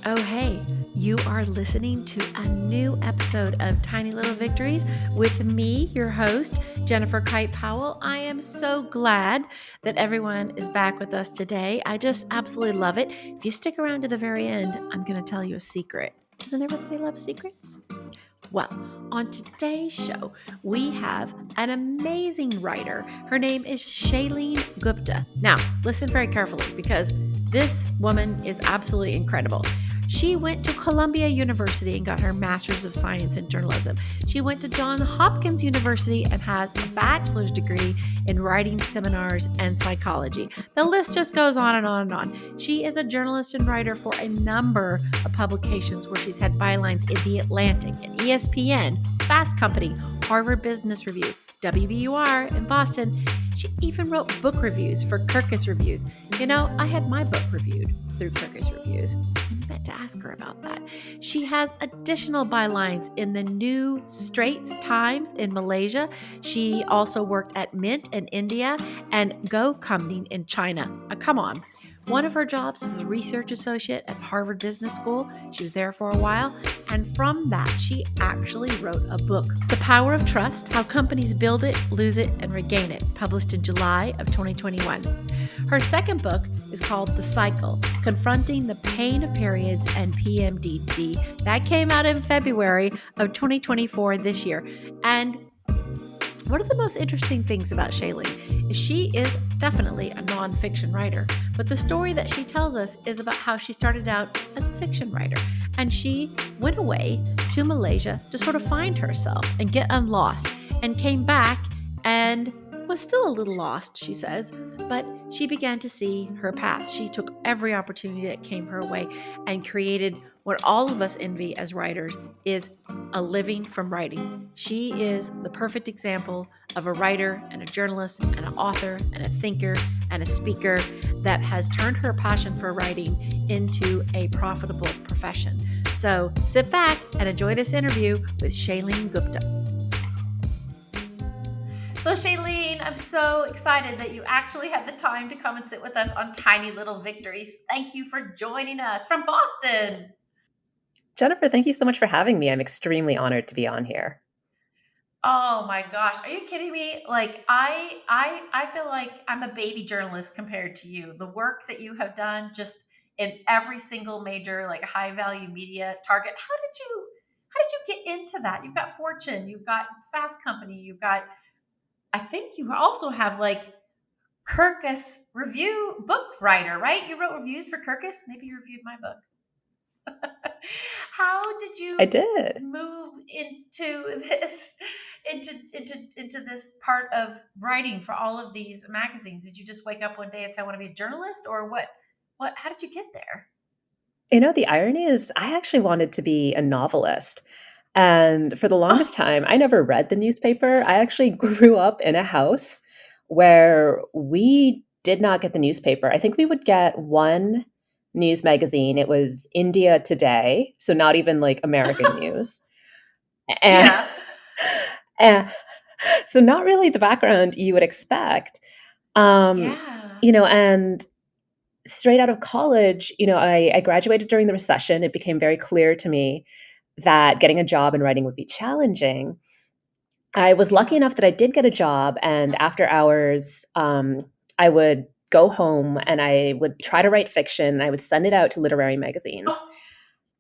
Oh, hey, you are listening to a new episode of Tiny Little Victories with me, your host, Jennifer Kite-Powell. I am so glad that everyone is back with us today. I just absolutely love it. If you stick around to the very end, I'm going to tell you a secret. Doesn't everybody love secrets? Well, on today's show, we have an amazing writer. Her name is Shalene Gupta. Now, listen very carefully because this woman is absolutely incredible. She went to Columbia University and got her Master's of Science in Journalism. She went to Johns Hopkins University and has a bachelor's degree in writing seminars and psychology. The list just goes on and on and on. She is a journalist and writer for a number of publications where she's had bylines in The Atlantic and ESPN, Fast Company, Harvard Business Review, WBUR in Boston. She even wrote book reviews for Kirkus Reviews. You know, I had my book reviewed through Kirkus Reviews. I meant to ask her about that. She has additional bylines in the New Straits Times in Malaysia. She also worked at Mint in India and Go Company in China. Come on. One of her jobs was a research associate at Harvard Business School. She was there for a while. And from that, she actually wrote a book, The Power of Trust, How Companies Build It, Lose It, and Regain It, published in July of 2021. Her second book is called The Cycle, Confronting the Pain of Periods and PMDD. That came out in February of 2024 this year. And one of the most interesting things about Shalene is she is definitely a nonfiction writer, but the story that she tells us is about how she started out as a fiction writer, and she went away to Malaysia to sort of find herself and get unlost, and came back and was still a little lost, she says, but she began to see her path. She took every opportunity that came her way and created what all of us envy as writers is a living from writing. She is the perfect example of a writer and a journalist and an author and a thinker and a speaker that has turned her passion for writing into a profitable profession. So sit back and enjoy this interview with Shalene Gupta. So Shalene, I'm so excited that you actually had the time to come and sit with us on Tiny Little Victories. Thank you for joining us from Boston. Jennifer, thank you so much for having me. I'm extremely honored to be on here. Oh my gosh, are you kidding me? Like I feel like I'm a baby journalist compared to you. The work that you have done just in every single major like high value media target. How did you get into that? You've got Fortune, you've got Fast Company, you've got I think you also have like Kirkus review book writer, right? You wrote reviews for Kirkus. Maybe you reviewed my book. How did you I did. move into this part of writing for all of these magazines? Did you just wake up one day and say I want to be a journalist, or what how did you get there? You know, the irony is I actually wanted to be a novelist. And for the longest time, I never read the newspaper. I actually grew up in a house where we did not get the newspaper. I think we would get one news magazine. It was India Today, so not even like American news. And, Yeah. and so not really the background you would expect. Yeah. And straight out of college, I graduated during the recession. It became very clear to me that getting a job in writing would be challenging. I was lucky enough that I did get a job, and after hours, I would go home and I would try to write fiction. I would send it out to literary magazines,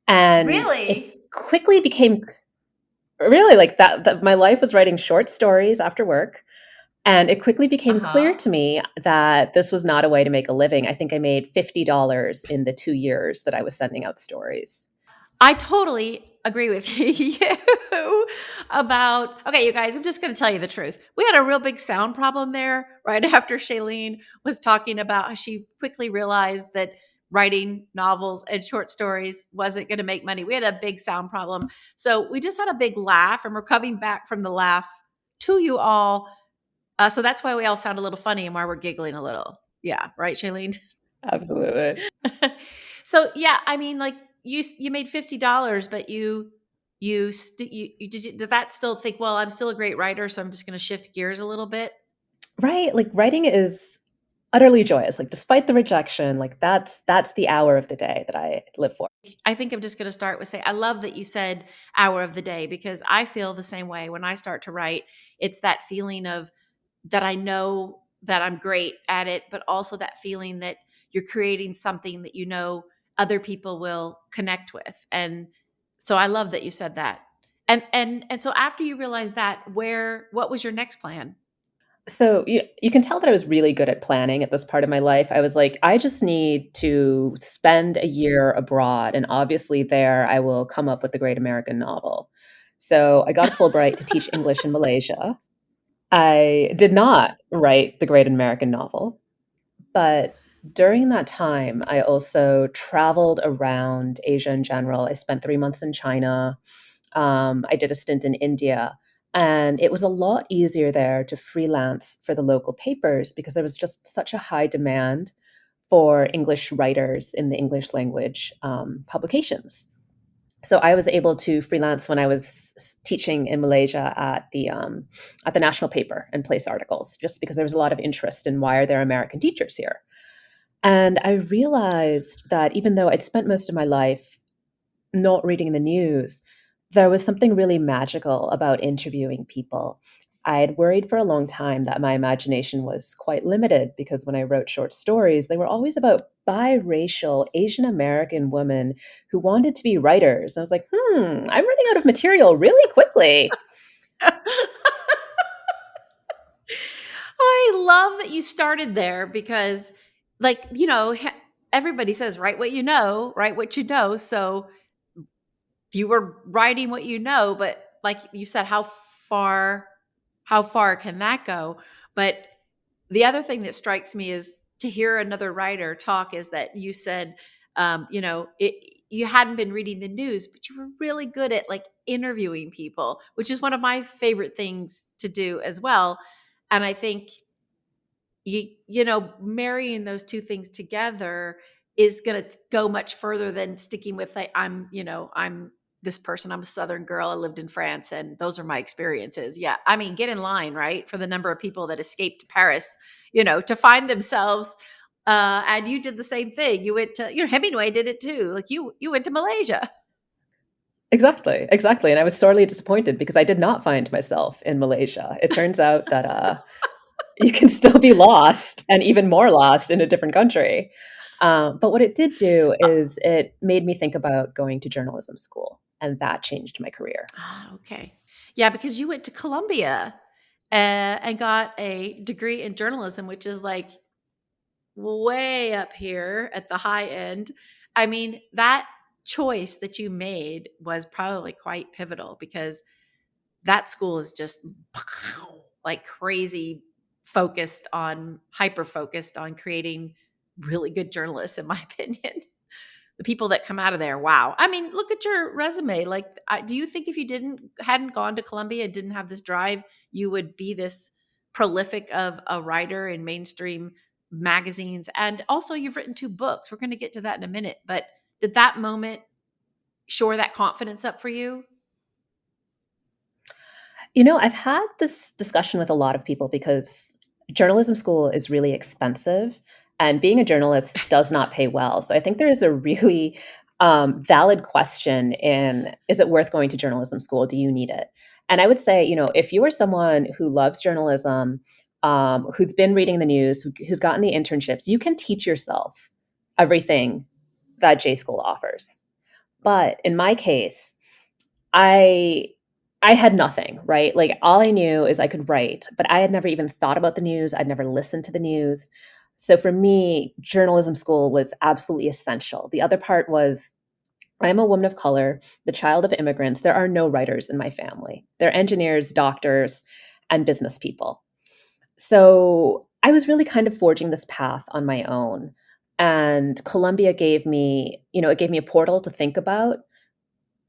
and it Really? quickly became really like that my life was writing short stories after work. And it quickly became clear Uh-huh. to me that this was not a way to make a living. I think I made $50 in the 2 years that I was sending out stories. I totally agree with you about, okay, you guys, I'm just going to tell you the truth. We had a real big sound problem there right after Shalene was talking about how she quickly realized that writing novels and short stories wasn't going to make money. We had a big sound problem. So we just had a big laugh, and we're coming back from the laugh to you all. So that's why we all sound a little funny and why we're giggling a little. Yeah. Right, Shalene? Absolutely. So yeah, I mean, like you made $50, but you did that still think, well, I'm still a great writer, so I'm just going to shift gears a little bit? Right, like, writing is utterly joyous, like, despite the rejection, like, that's the hour of the day that I live for. I think I'm just going to start with say, I love that you said hour of the day, because I feel the same way when I start to write. It's that feeling of that I know that I'm great at it, but also that feeling that you're creating something that other people will connect with. And so I love that you said that. And so after you realized that, what was your next plan? So you can tell that I was really good at planning at this part of my life. I was like, I just need to spend a year abroad, and obviously there I will come up with the great American novel. So I got a Fulbright to teach English in Malaysia. I did not write the great American novel, but during that time, I also traveled around Asia in general. I spent 3 months in China. I did a stint in India, and it was a lot easier there to freelance for the local papers because there was just such a high demand for English writers in the English language publications. So I was able to freelance when I was teaching in Malaysia at the national paper and place articles, just because there was a lot of interest in why are there American teachers here. And I realized that even though I'd spent most of my life not reading the news, there was something really magical about interviewing people. I had worried for a long time that my imagination was quite limited because when I wrote short stories, they were always about biracial Asian American women who wanted to be writers. And I was like, I'm running out of material really quickly. I love that you started there because, like, everybody says, write what you know, write what you know. So you were writing what you know, but like you said, far, how far can that go? But the other thing that strikes me is to hear another writer talk is that you said, you hadn't been reading the news, but you were really good at like interviewing people, which is one of my favorite things to do as well. And I think marrying those two things together is going to go much further than sticking with like, I'm this person, I'm a Southern girl, I lived in France, and those are my experiences. Yeah, I mean, get in line, right, for the number of people that escaped to Paris, to find themselves. And you did the same thing. You went to, Hemingway did it too. Like you went to Malaysia. Exactly, exactly. And I was sorely disappointed because I did not find myself in Malaysia. It turns out that you can still be lost and even more lost in a different country. But what it did do is it made me think about going to journalism school, and that changed my career. Okay. Yeah, because you went to Columbia and got a degree in journalism, which is like way up here at the high end. I mean, that choice that you made was probably quite pivotal because that school is just like crazy hyper focused on creating really good journalists, in my opinion. The people that come out of there, wow. I mean, look at your resume. Like, do you think if you hadn't gone to Columbia and didn't have this drive, you would be this prolific of a writer in mainstream magazines? And also, you've written 2 books. We're going to get to that in a minute. But did that moment shore that confidence up for you? I've had this discussion with a lot of people because journalism school is really expensive and being a journalist does not pay well. So I think there is a really valid question in is it worth going to journalism school? Do you need it? And I would say, if you are someone who loves journalism, who's been reading the news, who's gotten the internships, you can teach yourself everything that J school offers. But in my case, I I had nothing, right? Like, all I knew is I could write, but I had never even thought about the news, I'd never listened to the news. So for me, journalism school was absolutely essential. The other part was I'm a woman of color, the child of immigrants. There are no writers in my family. They're engineers, doctors, and business people. So I was really kind of forging this path on my own. And Columbia gave me, it gave me a portal to think about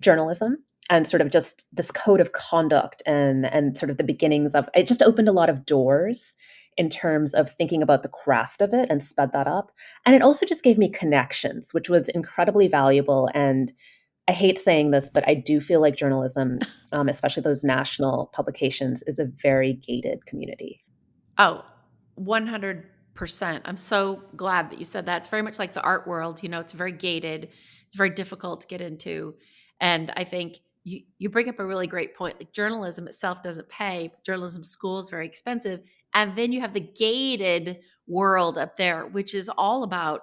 journalism and sort of just this code of conduct and sort of the beginnings of it just opened a lot of doors in terms of thinking about the craft of it and sped that up. And it also just gave me connections, which was incredibly valuable. And I hate saying this, but I do feel like journalism, especially those national publications, is a very gated community. Oh, 100%. I'm so glad that you said that. It's very much like the art world, it's very gated. It's very difficult to get into. And I think you bring up a really great point. Like journalism itself doesn't pay. Journalism school is very expensive. And then you have the gated world up there, which is all about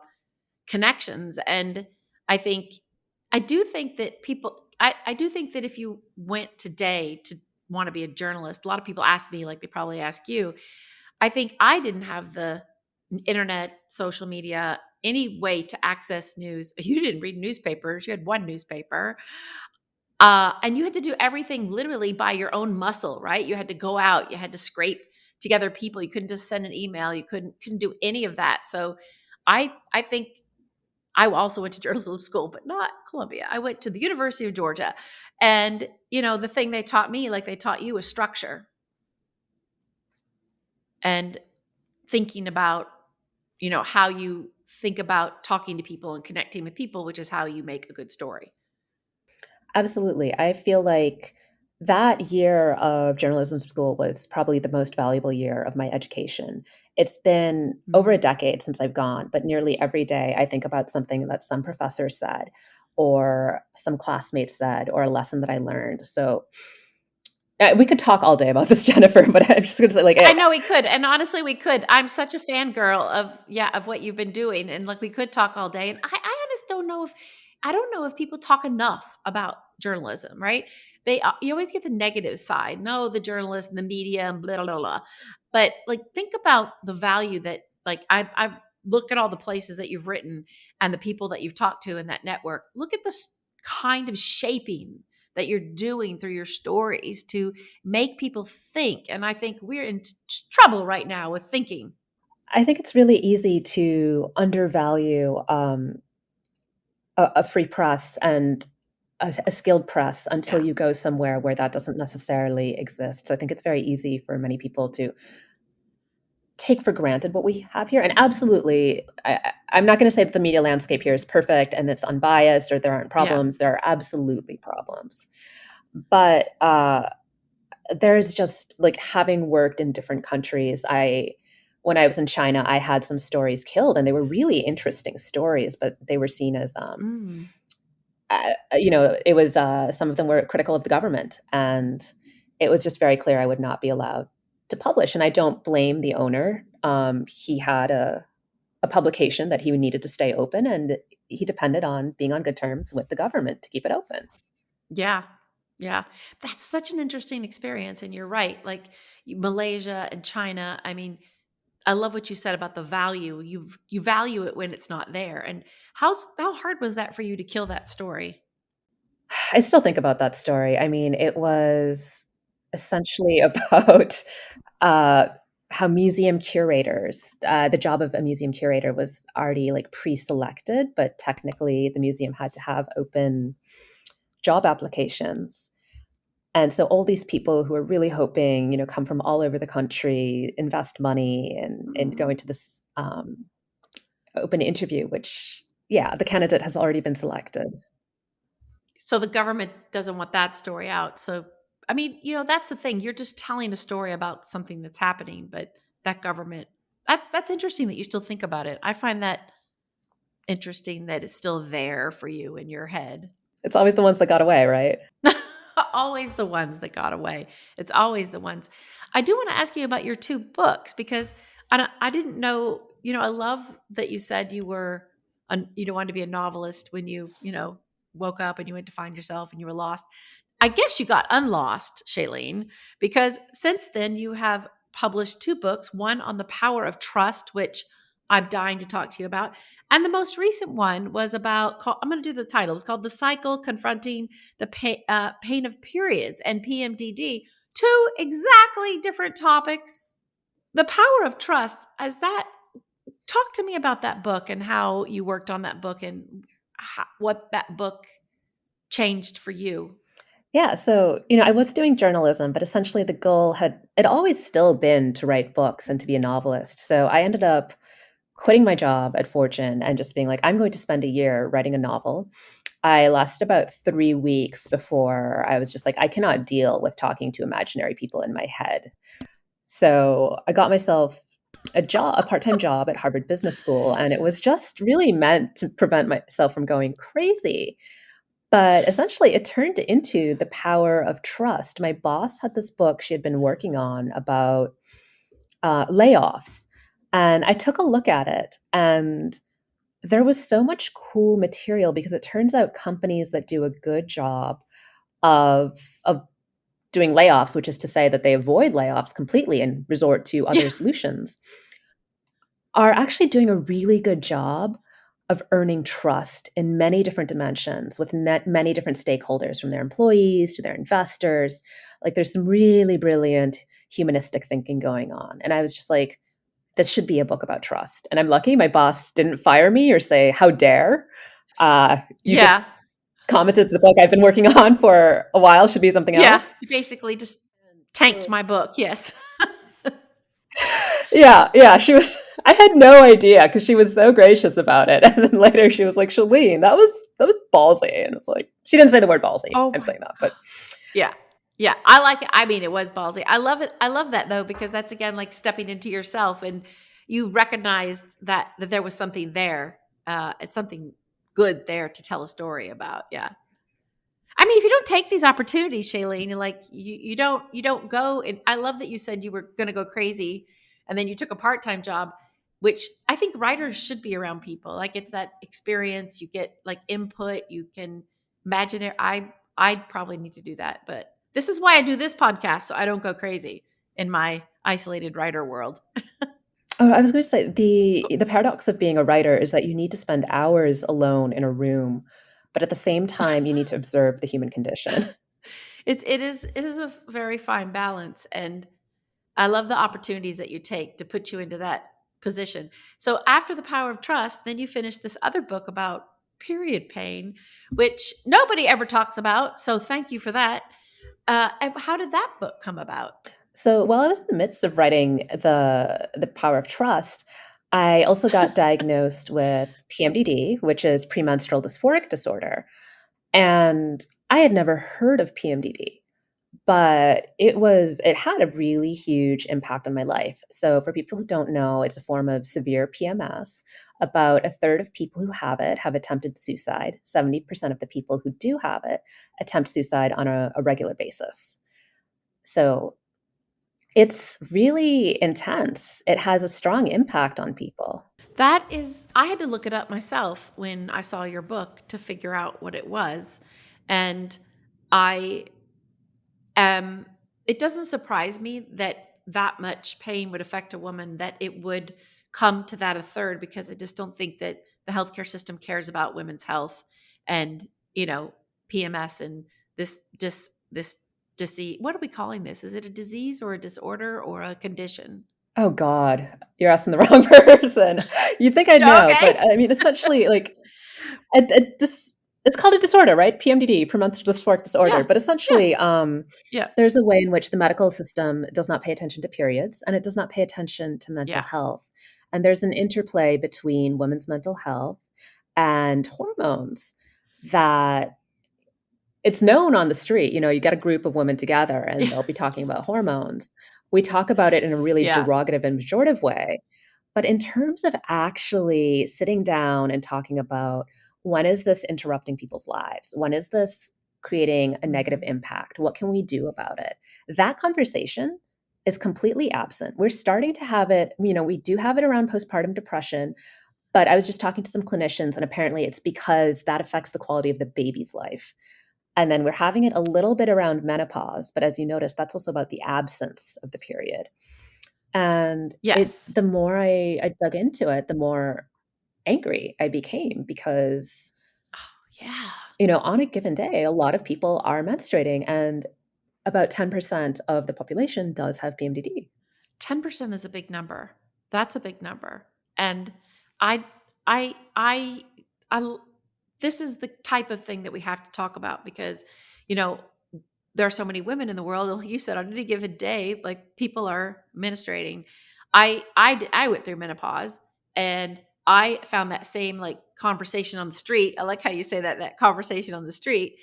connections. And I think, I do think that I do think that if you went today to want to be a journalist, a lot of people ask me, like they probably ask you, I think I didn't have the internet, social media, any way to access news. You didn't read newspapers. You had one newspaper. And you had to do everything literally by your own muscle, right? You had to go out, you had to scrape together people. You couldn't just send an email. You couldn't do any of that. So I think I also went to journalism school, but not Columbia. I went to the University of Georgia. And, the thing they taught me, like they taught you, is structure and thinking about, how you think about talking to people and connecting with people, which is how you make a good story. Absolutely. I feel like that year of journalism school was probably the most valuable year of my education. It's been over a Mm. decade since I've gone, but nearly every day I think about something that some professor said or some classmate said or a lesson that I learned. So we could talk all day about this, Jennifer, but I'm just going to say, like, I know we could, and honestly, we could. I'm such a fangirl of what you've been doing, and like we could talk all day. And I honestly don't know if people talk enough about journalism, right? You always get the negative side, no, the journalists and the media and blah blah blah. But like, think about the value that like I look at all the places that you've written and the people that you've talked to in that network. Look at this kind of shaping that you're doing through your stories to make people think. And I think we're in trouble right now with thinking. I think it's really easy to undervalue a free press and a skilled press until Yeah. you go somewhere where that doesn't necessarily exist. So I think it's very easy for many people to take for granted what we have here. And absolutely, I'm not going to say that the media landscape here is perfect and it's unbiased or there aren't Yeah. problems. There are absolutely problems. But there's just like having worked in different countries, when I was in China, I had some stories killed and they were really interesting stories, but they were seen as Mm. it was some of them were critical of the government, and it was just very clear I would not be allowed to publish. And I don't blame the owner. He had a publication that he needed to stay open, and he depended on being on good terms with the government to keep it open. Yeah. Yeah. That's such an interesting experience. And you're right. Like Malaysia and China, I mean, I love what you said about the value. You value it when it's not there. And how hard was that for you to kill that story? I still think about that story. I mean, it was essentially about uh, how museum curators, the job of a museum curator was already like pre-selected, but technically the museum had to have open job applications. And so all these people who are really hoping, come from all over the country, invest money and go Mm. into this open interview, which, yeah, the candidate has already been selected. So the government doesn't want that story out. So, I mean, that's the thing. You're just telling a story about something that's happening, but that government, that's interesting that you still think about it. I find that interesting that it's still there for you in your head. It's always the ones that got away, right? Always the ones that got away. It's always the ones. I do want to ask you about your two books because I didn't know, I love that you said you don't want to be a novelist when you woke up and you went to find yourself and you were lost. I guess you got unlost, Shalene, because since then you have published two books, one on the power of trust, which I'm dying to talk to you about. And the most recent one was I'm going to do the title. It's called The Cycle Confronting the Pain of Periods and PMDD. Two exactly different topics. The power of trust, talk to me about that book and how you worked on that book and what that book changed for you. Yeah, so, I was doing journalism, but essentially the goal had always still been to write books and to be a novelist. So I ended up quitting my job at Fortune and just being like, I'm going to spend a year writing a novel. I lasted about 3 weeks before I was just like, I cannot deal with talking to imaginary people in my head. So I got myself a part-time job at Harvard Business School, and it was just really meant to prevent myself from going crazy. But essentially, it turned into the power of trust. My boss had this book she had been working on about layoffs, and I took a look at it, and there was so much cool material because it turns out companies that do a good job of doing layoffs, which is to say that they avoid layoffs completely and resort to Yeah. other solutions, are actually doing a really good job of earning trust in many different dimensions with many different stakeholders, from their employees to their investors. Like, there's some really brilliant humanistic thinking going on. And I was just like, this should be a book about trust. And I'm lucky my boss didn't fire me or say, how dare. You just Yeah. commented the book I've been working on for a while should be something Yeah. else. You basically just tanked my book. Yes. Yeah, yeah, she was I had no idea because she was so gracious about it, and then later she was like, "Shalene, that was ballsy," and it's like she didn't say the word ballsy, Oh I'm my saying that, God. but Yeah. Yeah. I like it. I mean, it was ballsy. I love it. I love that though, because that's again like stepping into yourself and you recognized that there was something there. It's something good there to tell a story about. Yeah. I mean, if you don't take these opportunities, Shailene, like you don't go. And I love that you said you were going to go crazy, and then you took a part time job, which I think writers should be around people. Like it's that experience. You get like input. You can imagine it. I probably need to do that, but this is why I do this podcast, so I don't go crazy in my isolated writer world. oh, I was going to say the paradox of being a writer is that you need to spend hours alone in a room, but at the same time, you need to observe the human condition. It is a very fine balance, and I love the opportunities that you take to put you into that position. So after The Power of Trust, then you finish this other book about period pain, which nobody ever talks about. So thank you for that. And how did that book come about? So while I was in the midst of writing the Power of Trust, I also got diagnosed with PMDD, which is premenstrual dysphoric disorder. And I had never heard of PMDD, but it had a really huge impact on my life. So for people who don't know, it's a form of severe PMS. About a third of people who have it have attempted suicide. 70% of the people who do have it attempt suicide on a regular basis. So it's really intense. It has a strong impact on people. That is, I had to look it up myself when I saw your book to figure out what it was. And I it doesn't surprise me that that much pain would affect a woman, that it would come to that a third, because I just don't think that the healthcare system cares about women's health and, PMS and this disease. What are we calling this? Is it a disease or a disorder or a condition? Oh god, you're asking the wrong person. You'd think I'd Yeah, know, but okay. I mean, essentially, like, a dis it's called a disorder, right? PMDD, premenstrual dysphoric disorder, Yeah. but Yeah. essentially, Yeah. there's a way in which the medical system does not pay attention to periods, and it does not pay attention to mental Yeah. health, and there's an interplay between women's mental health and hormones that it's known on the street. You get a group of women together and they'll be talking Yes. about hormones. We talk about it in a really Yeah. derogative and pejorative way. But in terms of actually sitting down and talking about, when is this interrupting people's lives? When is this creating a negative Mhm. impact? What can we do about it? That conversation is completely absent. We're starting to have it, we do have it around postpartum depression, but I was just talking to some clinicians, and apparently it's because that affects the quality of the baby's life. And then we're having it a little bit around menopause, but as you notice, that's also about the absence of the period. And Yes. the more I dug into it, the more angry I became because, Yeah. on a given day, a lot of people are menstruating, and about 10% of the population does have PMDD. 10% is a big number. That's a big number. And I, I, I, I, this is the type of thing that we have to talk about because, you know, there are so many women in the world. Like you said, on any given day, like people are menstruating. I went through menopause, and I found that same like conversation on the street. I like how you say that conversation on the street.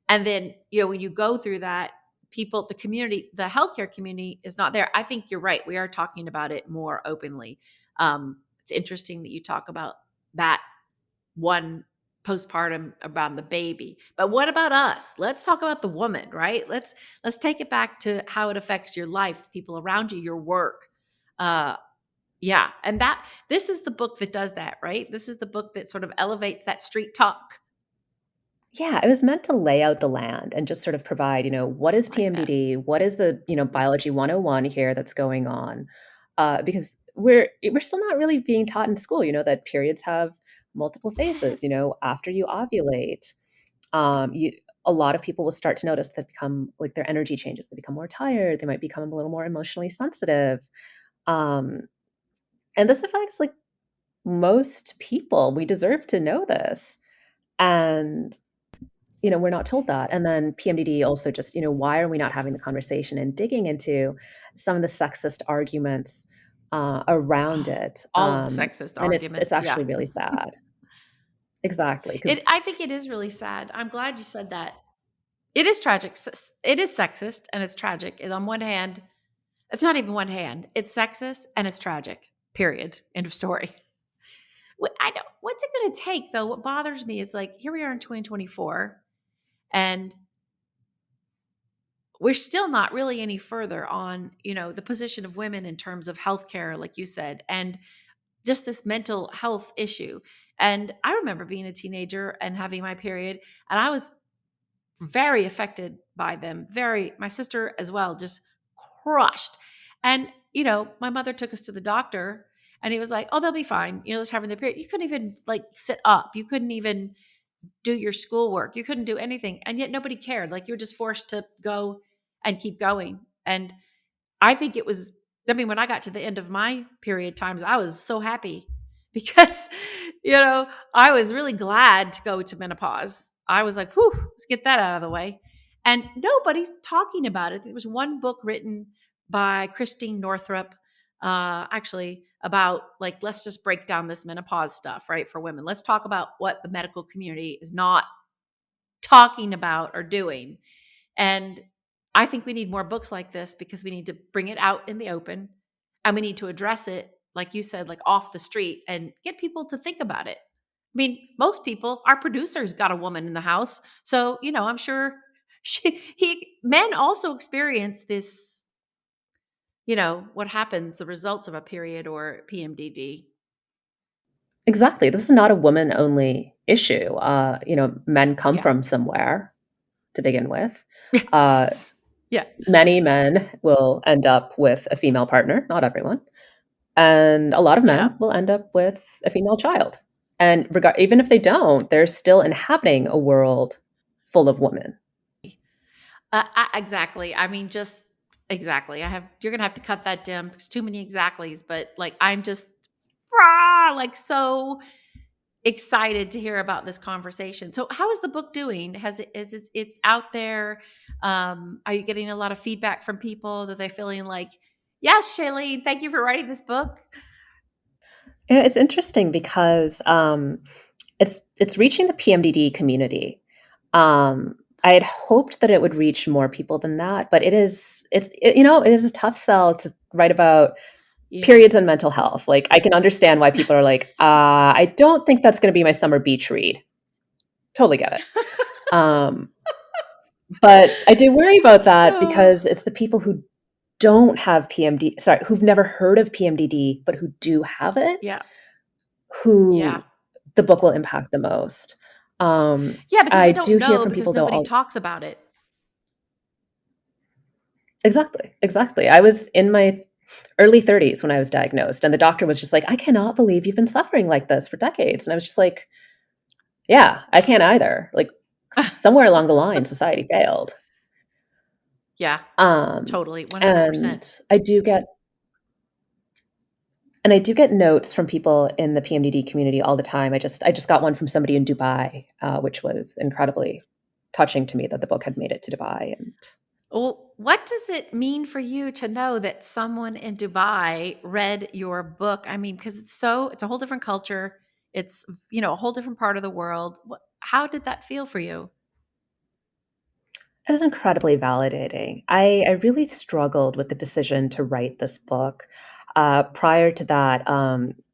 And then, when you go through that, people, the community, the healthcare community is not there. I think you're right. We are talking about it more openly. It's interesting that you talk about that one postpartum around the baby. But what about us? Let's talk about the woman, right? Let's take it back to how it affects your life, the people around you, your work. Uh yeah, and that this is the book that does that, right? This is the book that sort of elevates that street talk. Yeah, it was meant to lay out the land and just sort of provide, what is Like that. PMDD? What is the, biology 101 here that's going on? Because we're still not really being taught in school, that periods have multiple phases, Yes. after you ovulate, you a lot of people will start to notice that become like their energy changes. They become more tired, they might become a little more emotionally sensitive. Um, and this affects like most people. We deserve to know this. And we're not told that. And then PMDD also just, why are we not having the conversation and digging into some of the sexist arguments around Oh, it? all of the sexist And it's arguments, yeah. actually really sad. Exactly, It because I think it is really sad. I'm glad you said that. It is tragic. It is sexist and it's tragic. And on one hand, it's not even one hand. It's sexist and it's tragic. Period. End of story. I don't. What's it going to take though? What bothers me is like here we are in 2024, and we're still not really any further on the position of women in terms of healthcare, like you said, and just this mental health issue. And I remember being a teenager and having my period, and I was very affected by them. Very, my sister as well, just crushed. And, my mother took us to the doctor and he was like, oh, they'll be fine. Just having their period. You couldn't even like sit up. You couldn't even do your schoolwork. You couldn't do anything. And yet nobody cared. Like you were just forced to go and keep going. And I think it was, I mean, when I got to the end of my period times, I was so happy because, I was really glad to go to menopause. I was like, whew, let's get that out of the way. And nobody's talking about it. There was one book written by Christine Northrup, actually, about like, let's just break down this menopause stuff, right, for women. Let's talk about what the medical community is not talking about or doing. And I think we need more books like this because we need to bring it out in the open and we need to address it, like you said, like off the street and get people to think about it. I mean, most people, our producers got a woman in the house. So, I'm sure men also experience this, what happens, the results of a period or PMDD. exactly, this is not a woman-only issue. Men come Yeah. from somewhere to begin with. Uh, Yeah. Many men will end up with a female partner, not everyone, and a lot of Yeah. men will end up with a female child. And even if they don't, they're still inhabiting a world full of women. Exactly. I mean, just exactly. You're gonna have to cut that down because too many exactly's. But like, I'm just like so excited to hear about this conversation. So, how is the book doing? It's out there? Are you getting a lot of feedback from people that they're feeling like, yes, Shalene, thank you for writing this book? It's interesting because, it's reaching the PMDD community. I had hoped that it would reach more people than that, but it is a tough sell to write about Yeah. periods and mental health. Like, I can understand why people are like, I don't think that's gonna be my summer beach read." Totally get it. Um, but I do worry about that Oh, because it's the people who don't have who've never heard of PMDD, but who do have it, yeah. Yeah. who the book will impact the most. Yeah, because I they don't do hear know from because people, though, nobody all talks about it. exactly, exactly. I was in my early 30s when I was diagnosed, and the doctor was just like, "I cannot believe you've been suffering like this for decades." And I was just like, "Yeah, I can't either." Like, somewhere along the line, society failed. Yeah, Um, totally, 100%. and I do get notes from people in the PMDD community all the time. I just got one from somebody in Dubai, which was incredibly touching to me that the book had made it to Dubai. And Well, what does it mean for you to know that someone in Dubai read your book? I mean, because it's a whole different culture. It's, a whole different part of the world. How did that feel for you? It was incredibly validating. I really struggled with the decision to write this book. Prior to that,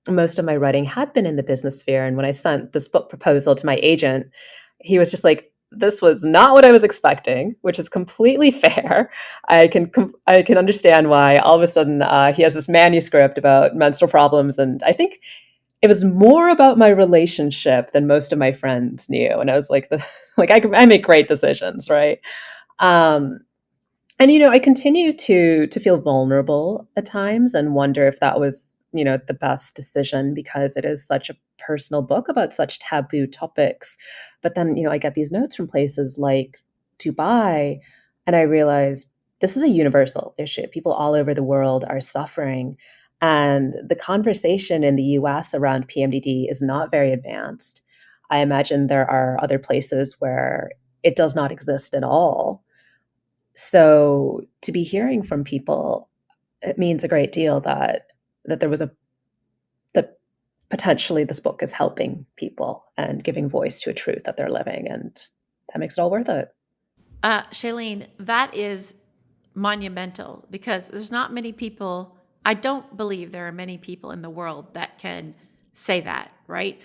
most of my writing had been in the business sphere, and when I sent this book proposal to my agent, he was just like, "This was not what I was expecting," which is completely fair. I can understand why all of a sudden he has this manuscript about menstrual problems, and I think it was more about my relationship than most of my friends knew. And I was like, like I make great decisions, right? Um, and I continue to feel vulnerable at times and wonder if that was, the best decision because it is such a personal book about such taboo topics. But then, I get these notes from places like Dubai, and I realize this is a universal issue. People all over the world are suffering. And the conversation in the US around PMDD is not very advanced. I imagine there are other places where it does not exist at all. So to be hearing from people, it means a great deal that there was a that potentially this book is helping people and giving voice to a truth that they're living, and that makes it all worth it. Shailene, that is monumental because there's not many people, I don't believe there are many people in the world that can say that, right?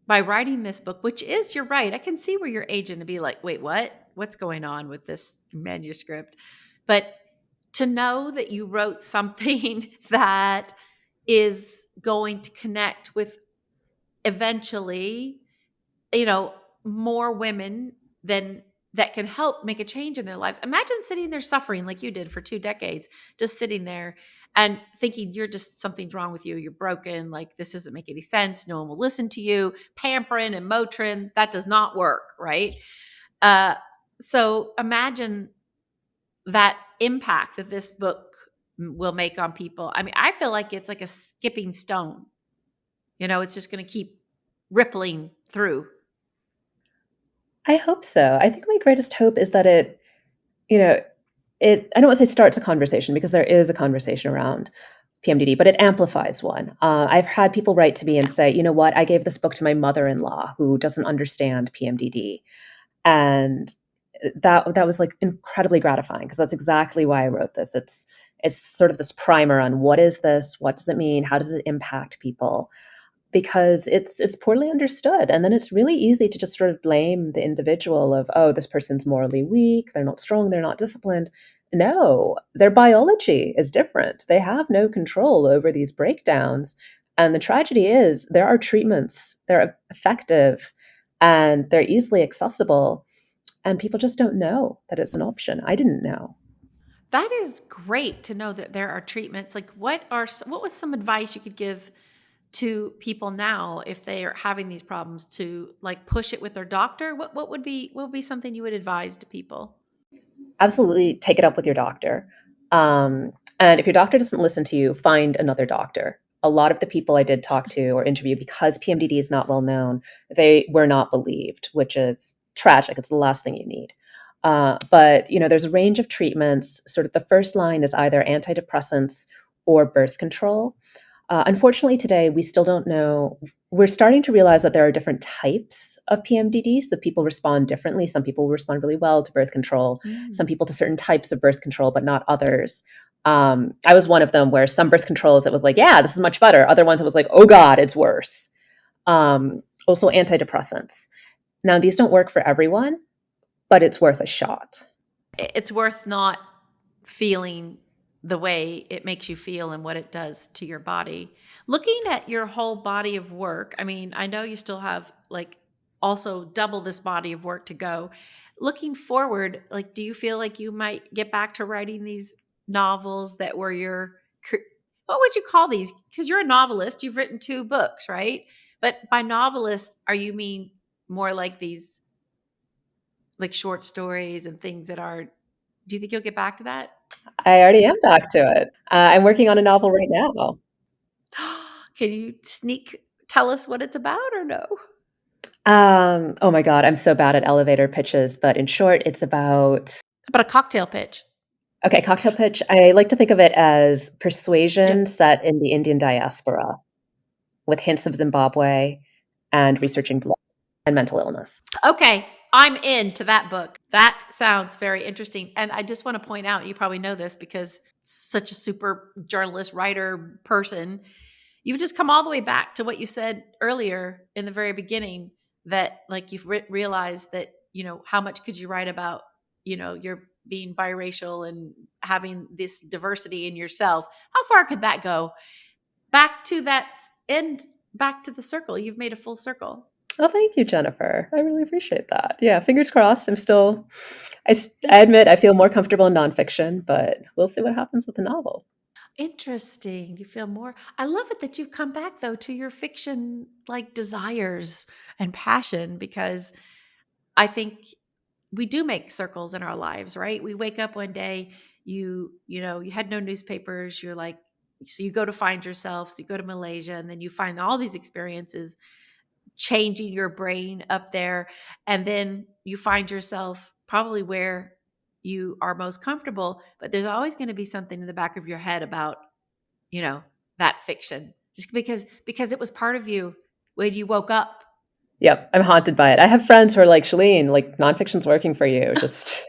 By writing this book, which is, you're right, I can see where your agent would be like, wait, what? What's going on with this manuscript? But to know that you wrote something that is going to connect with eventually, you know, more women than that can help make a change in their lives. Imagine sitting there suffering like you did for 2 decades, just sitting there and thinking you're just something's wrong with you. You're broken. Like this doesn't make any sense. No one will listen to you. Pampering and Motrin, that does not work, right? Uh, so imagine that impact that this book will make on people. I mean, I feel like it's like a skipping stone. It's just going to keep rippling through. I hope so. I think my greatest hope is that you know, I don't want to say starts a conversation because there is a conversation around PMDD, but it amplifies one. I've had people write to me and Yeah. say, you know what, I gave this book to my mother-in-law who doesn't understand PMDD. And that was like incredibly gratifying because that's exactly why I wrote this. It's sort of this primer on what is this, what does it mean, how does it impact people, because it's poorly understood, and then it's really easy to just sort of blame the individual of, oh, this person's morally weak, they're not strong, they're not disciplined. No, their biology is different. They have no control over these breakdowns, and the tragedy is there are treatments, they're effective, and they're easily accessible, and people just don't know that it's an option. I didn't know. That is great to know that there are treatments. Like, what was some advice you could give to people now if they are having these problems to like push it with their doctor? What would be something you would advise to people? Absolutely take it up with your doctor. And if your doctor doesn't listen to you, find another doctor. A lot of the people I did talk to or interview, because PMDD is not well known, they were not believed, which is tragic. It's the last thing you need. But there's a range of treatments. Sort of the first line is either antidepressants or birth control. Unfortunately, today we still don't know. We're starting to realize that there are different types of PMDD. So people respond differently. Some people respond really well to birth control, some Mm. people to certain types of birth control, but not others. I was one of them where some birth controls, it was like, yeah, this is much better. Other ones, it was like, oh God, it's worse. Also, antidepressants. Now, these don't work for everyone, but it's worth a shot. It's worth not feeling the way it makes you feel and what it does to your body. Looking at your whole body of work, I mean, I know you still have like also double this body of work to go. Looking forward, like, do you feel like you might get back to writing these novels that were what would you call these? Because you're a novelist, you've written 2 books, right? But by novelist, are you mean more like these like short stories and things that are, do you think you'll get back to that? I already am back to it. I'm working on a novel right now. Can you tell us what it's about or no? Oh my God, I'm so bad at elevator pitches, but in short, it's about How about a cocktail pitch? Okay, cocktail pitch. I like to think of it as Yeah. persuasion set in the Indian diaspora with hints of Zimbabwe and researching blood and mental illness. Okay, I'm into that book. That sounds very interesting. And I just want to point out, you probably know this because such a super journalist, writer, person, you've just come all the way back to what you said earlier in the very beginning, that like you've realized that, how much could you write about, you're being biracial and having this diversity in yourself. How far could that go? Back to that end, back to the circle. You've made a full circle. Oh, thank you, Jennifer. I really appreciate that. Yeah, fingers crossed. I admit I feel more comfortable in nonfiction, but we'll see what happens with the novel. Interesting. You feel more. I love it that you've come back though to your fiction like desires and passion, because I think we do make circles in our lives, right? We wake up one day, you had no newspapers, you're like, so you go to find yourself, so you go to Malaysia, and then you find all these experiences changing your brain up there, and then you find yourself probably where you are most comfortable, but there's always going to be something in the back of your head about, you know, that fiction, just because it was part of you when you woke up. Yep, I'm haunted by it. I have friends who are like, Shalene, like nonfiction's working for you. Just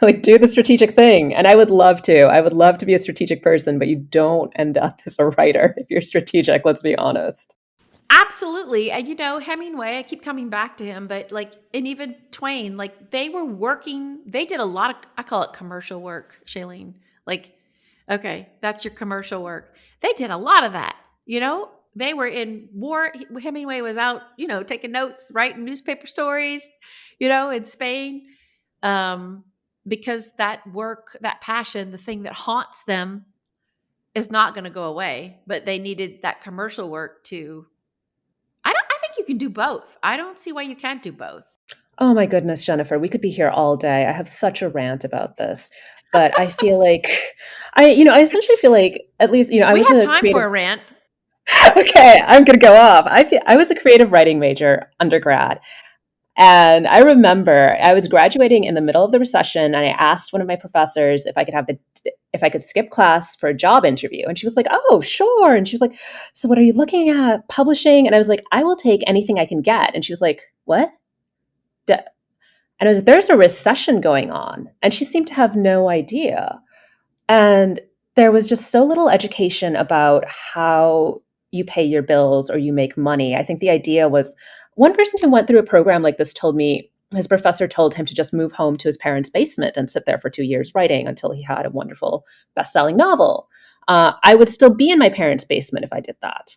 like do the strategic thing. And I would love to. I would love to be a strategic person, but you don't end up as a writer if you're strategic, let's be honest. Absolutely. And Hemingway, I keep coming back to him, but like, and even Twain, like they were working, they did a lot of, I call it commercial work, Shailene. Like, okay, that's your commercial work. They did a lot of that, they were in war. Hemingway was out, taking notes, writing newspaper stories, in Spain. Um, because that work, that passion, the thing that haunts them is not going to go away, but they needed that commercial work to. I think you can do both. I don't see why you can't do both. Oh my goodness, Jennifer, we could be here all day. I have such a rant about this. But I feel like I essentially feel like at least, I We was have a time creative. for a rant. Okay, I'm gonna go off. I was a creative writing major undergrad. And I remember I was graduating in the middle of the recession, and I asked one of my professors if I could skip class for a job interview. And she was like, "Oh, sure." And she was like, "So what are you looking at? Publishing?" And I was like, "I will take anything I can get." And she was like, "What?" And I was like, "There's a recession going on." And she seemed to have no idea. And there was just so little education about how you pay your bills or you make money. I think the idea was one person who went through a program like this told me his professor told him to just move home to his parents' basement and sit there for 2 years writing until he had a wonderful best-selling novel. I would still be in my parents' basement if I did that.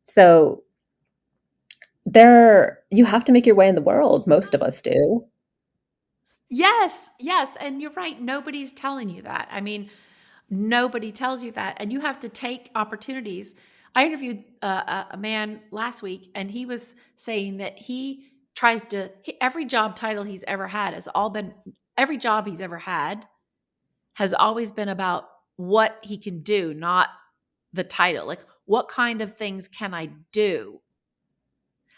So you have to make your way in the world. Most of us do. Yes, yes, and you're right. Nobody's telling you that. I mean, nobody tells you that, and you have to take opportunities. I interviewed a man last week, and he was saying that he tries to every job title he's ever had has all been every job he's ever had has always been about what he can do, not the title. Like, what kind of things can I do?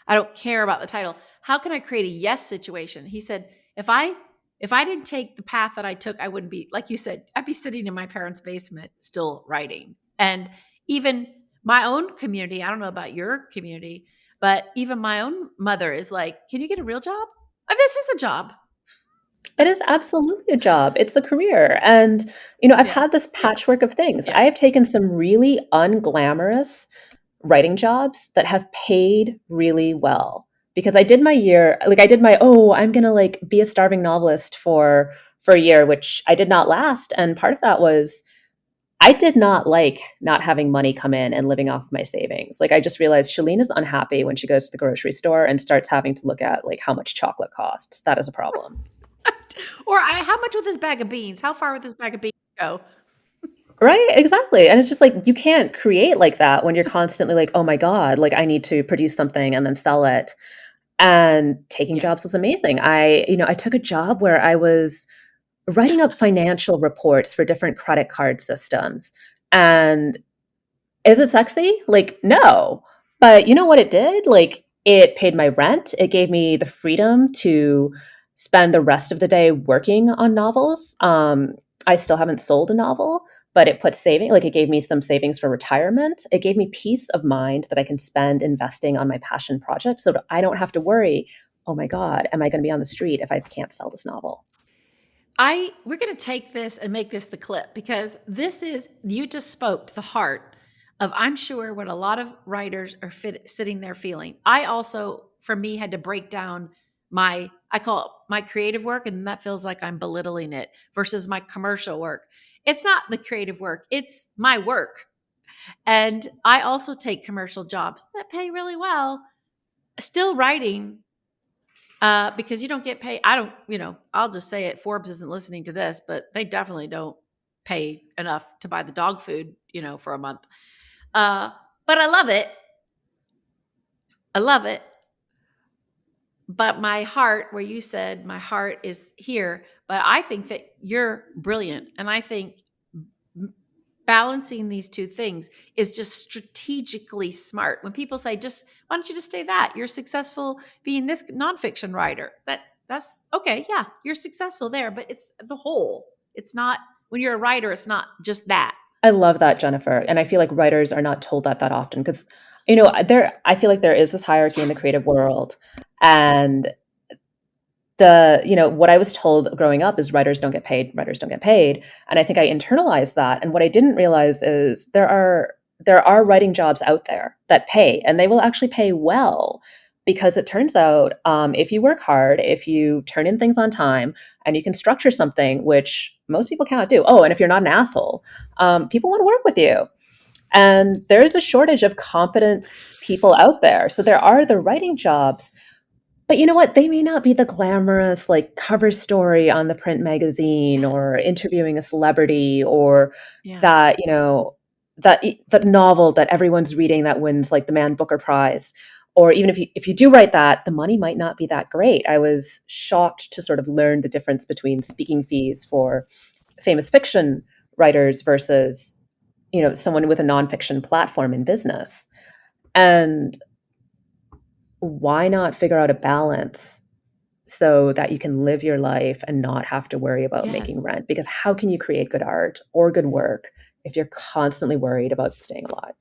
I don't care about the title. How can I create a yes situation? He said, if I didn't take the path that I took, I wouldn't be, like you said, I'd be sitting in my parents' basement still writing. And even my own community, I don't know about your community, but even my own mother is like, can you get a real job? This is a job. It is absolutely a job. It's a career. And, I've Yeah. had this patchwork of things. Yeah. I have taken some really unglamorous writing jobs that have paid really well because I did my year, like I did my, oh, I'm going to like be a starving novelist for a year, which I did not last. And part of that was I did not like not having money come in and living off of my savings. Like I just realized Shalene is unhappy when she goes to the grocery store and starts having to look at like how much chocolate costs. That is a problem. Or how much with this bag of beans? How far would this bag of beans go? Right, exactly, and it's just like, you can't create like that when you're constantly like, "Oh my god, like, I need to produce something and then sell it," and taking Yeah. jobs was amazing. I took a job where I was writing up financial reports for different credit card systems, and is it sexy? Like, no, but you know what it did? Like, it paid my rent, it gave me the freedom to spend the rest of the day working on novels. I still haven't sold a novel, but it put saving like it gave me some savings for retirement. It gave me peace of mind that I can spend investing on my passion project so that I don't have to worry, oh my God, am I going to be on the street if I can't sell this novel? We're going to take this and make this the clip because this is, you just spoke to the heart of, I'm sure, what a lot of writers are sitting there feeling. I also, for me, had to break down I call it my creative work, and that feels like I'm belittling it versus my commercial work. It's not the creative work, it's my work. And I also take commercial jobs that pay really well, still writing, because you don't get paid. I don't, I'll just say it. Forbes isn't listening to this, but they definitely don't pay enough to buy the dog food, for a month. Uh, but I love it. I love it. But my heart, where you said my heart is here, but I think that you're brilliant. And I think balancing these two things is just strategically smart. When people say, just why don't you just say that you're successful being this nonfiction writer, that's okay. Yeah, you're successful there, but it's the whole. It's not, when you're a writer, it's not just that. I love that, Jennifer. And I feel like writers are not told that often because, I feel like there is this hierarchy in the creative Yes. world. And what I was told growing up is writers don't get paid. And I think I internalized that. And what I didn't realize is there are writing jobs out there that pay, and they will actually pay well, because it turns out, if you work hard, if you turn in things on time, and you can structure something, which most people cannot do. Oh, and if you're not an asshole, people want to work with you. And there's a shortage of competent people out there. So there are the writing jobs, but you know what? They may not be the glamorous, like, cover story on the print magazine, or interviewing a celebrity, or Yeah. that, that novel that everyone's reading that wins, like, the Man Booker Prize. Or even if you do write that, the money might not be that great. I was shocked to sort of learn the difference between speaking fees for famous fiction writers versus, someone with a nonfiction platform in business. And why not figure out a balance so that you can live your life and not have to worry about making Yes. rent? Because how can you create good art or good work if you're constantly worried about staying alive?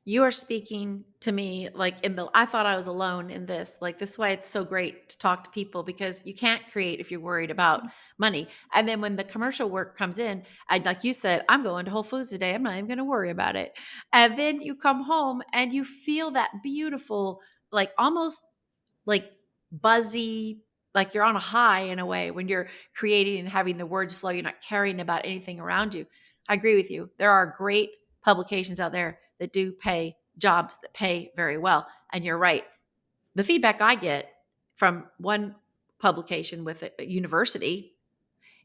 You are speaking to me like I thought I was alone in this. Like, this is why it's so great to talk to people, because you can't create if you're worried about money. And then when the commercial work comes in, and like you said, I'm going to Whole Foods today. I'm not even going to worry about it. And then you come home and you feel that beautiful, like almost like buzzy, like you're on a high in a way when you're creating and having the words flow. You're not caring about anything around you. I agree with you. There are great publications out there that do pay jobs that pay very well. And you're right. The feedback I get from one publication with a university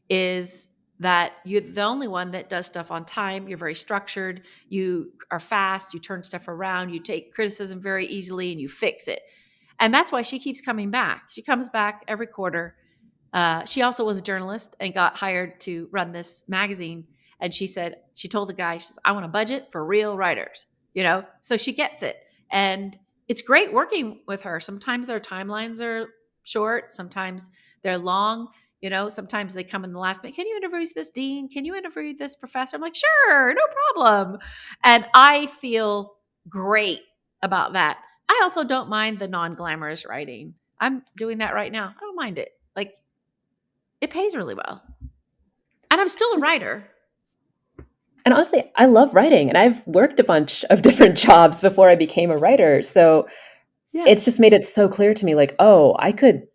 is that you're the only one that does stuff on time. You're very structured. You are fast. You turn stuff around. You take criticism very easily and you fix it. And that's why she keeps coming back. She comes back every quarter. She also was a journalist and got hired to run this magazine. And she said, she told the guy, she says, I want a budget for real writers, So she gets it. And it's great working with her. Sometimes their timelines are short. Sometimes they're long. Sometimes they come in the last minute. Can you interview this dean? Can you interview this professor? I'm like, sure, no problem. And I feel great about that. I also don't mind the non-glamorous writing. I'm doing that right now. I don't mind it. Like, it pays really well. And I'm still a writer. And honestly, I love writing, and I've worked a bunch of different jobs before I became a writer. So Yeah. it's just made it so clear to me, like, oh, I could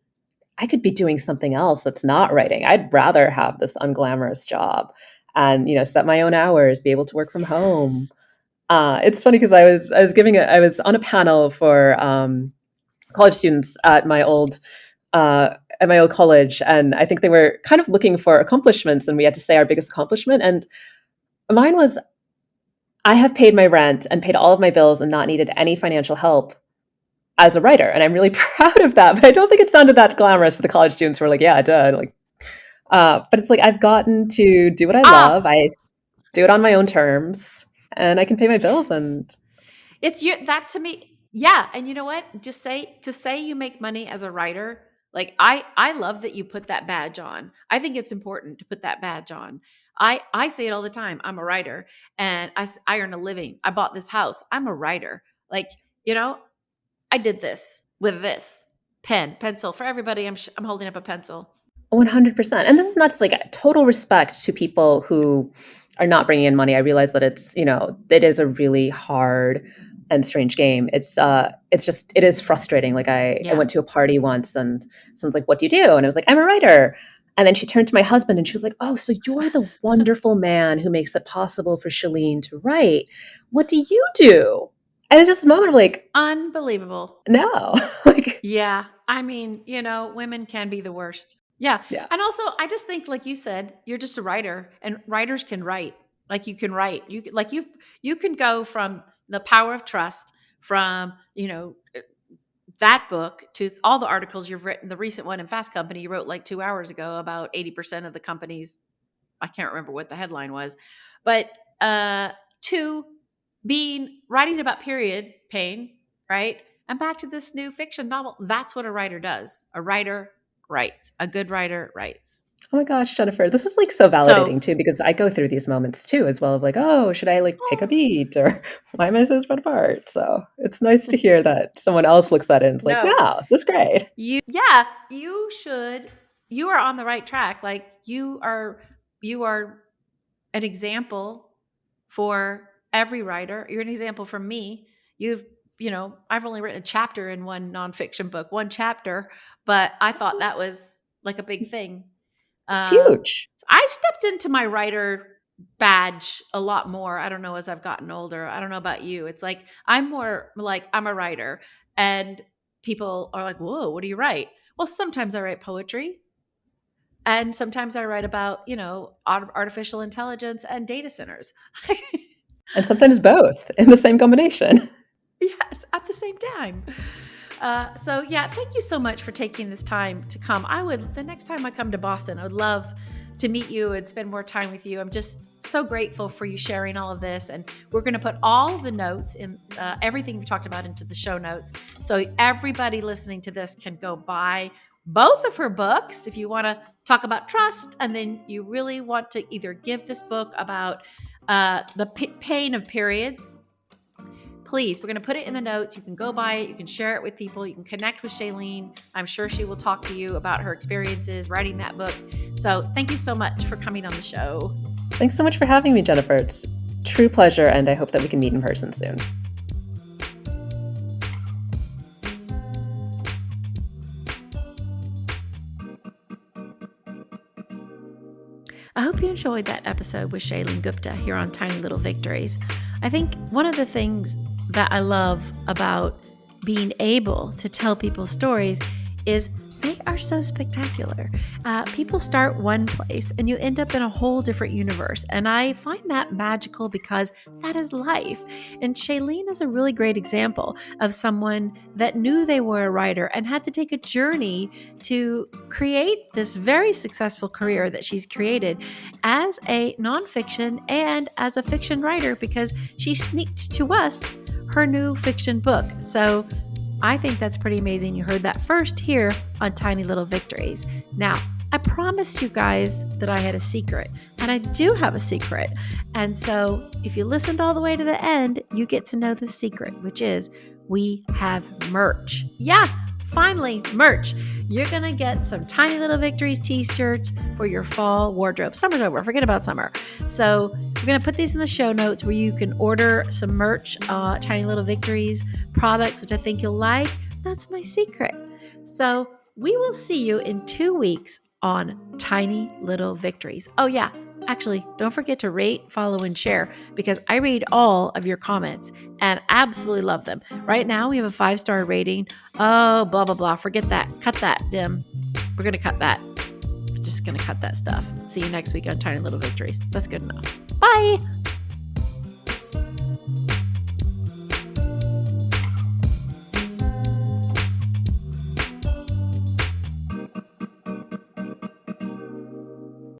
be doing something else that's not writing. I'd rather have this unglamorous job and, set my own hours, be able to work from home. Yes. It's funny because I was on a panel for college students at my old college, and I think they were kind of looking for accomplishments, and we had to say our biggest accomplishment. And mine was, I have paid my rent and paid all of my bills and not needed any financial help as a writer, and I'm really proud of that. But I don't think it sounded that glamorous to the college students who were like, "Yeah, duh." Like, but it's like I've gotten to do what I Ah, love. I do it on my own terms, and I can pay my bills. yes. And It's you, that to me. Yeah. And you know what? Just say, to say you make money as a writer, Like I love that you put that badge on. I think it's important to put that badge on. I say it all the time. I'm a writer and I earn a living. I bought this house. I'm a writer. Like, I did this with this pencil for everybody. I'm holding up a pencil. 100%. And this is not just like a total respect to people who are not bringing in money. I realize that it is a really hard and strange game. It is frustrating. Like I Yeah. went to a party once and someone's like, "What do you do?" And I was like, "I'm a writer." And then she turned to my husband and she was like, "Oh, so you're the wonderful man who makes it possible for Shalene to write. What do you do?" And it's just a moment of like, Unbelievable. no. Like, Yeah. I mean, women can be the worst. Yeah. yeah. And also, I just think, like you said, you're just a writer, and writers can write. Like you can write. You can go from The Power of Trust, from that book, to all the articles you've written. The recent one in Fast Company you wrote like 2 hours ago about 80% of the companies. I can't remember what the headline was, but to writing about period pain, right? And back to this new fiction novel. That's what a writer does. A writer writes. A good writer writes. Oh my gosh, Jennifer, this is like so So, validating too, because I go through these moments too, as well, of like, oh, should I like pick a beat or why am I so spread apart? So it's nice to hear that someone else looks at it and is like, no, yeah, this is great. you should. You are on the right track. Like you are an example for every writer. You're an example for me. I've only written a chapter in one nonfiction book, one chapter, but I thought that was like a big thing. It's Uh, huge. so I stepped into my writer badge a lot more. I don't know, as I've gotten older. I don't know about you. It's like I'm more like I'm a writer, and people are like, "Whoa, what do you write?" Well, sometimes I write poetry, and sometimes I write about artificial intelligence and data centers. And sometimes both in the same combination. Yes, at the same time. So yeah, thank you so much for taking this time to come. The next time I come to Boston, I would love to meet you and spend more time with you. I'm just so grateful for you sharing all of this. And we're going to put all of the notes in everything we've talked about into the show notes. So everybody listening to this can go buy both of her books if you want to talk about trust. And then you really want to either give this book about the pain of periods. Please, we're going to put it in the notes. You can go buy it. You can share it with people. You can connect with Shalene. I'm sure she will talk to you about her experiences writing that book. So thank you so much for coming on the show. Thanks so much for having me, Jennifer. It's a true pleasure, and I hope that we can meet in person soon. I hope you enjoyed that episode with Shalene Gupta here on Tiny Little Victories. I think one of the things that I love about being able to tell people's stories is they are so spectacular. People start one place and you end up in a whole different universe. And I find that magical because that is life. And Shalene is a really great example of someone that knew they were a writer and had to take a journey to create this very successful career that she's created as a nonfiction and as a fiction writer, because she sneaked to us her new fiction book. So I think that's pretty amazing. You heard that first here on Tiny Little Victories. Now, I promised you guys that I had a secret, and I do have a secret. And so if you listened all the way to the end, you get to know the secret, which is we have merch. Yeah, finally, merch. You're going to get some Tiny Little Victories t-shirts for your fall wardrobe. Summer's over. Forget about summer. So we're going to put these in the show notes where you can order some merch, Tiny Little Victories products, which I think you'll like. That's my secret. So we will see you in 2 weeks on Tiny Little Victories. Oh yeah, actually, don't forget to rate, follow, and share, because I read all of your comments and absolutely love them. Right now, we have a 5-star rating. Oh, blah, blah, blah. Forget that. Cut that, Dim. We're going to cut that. We're just going to cut that stuff. See you next week on Tiny Little Victories. That's good enough. Bye.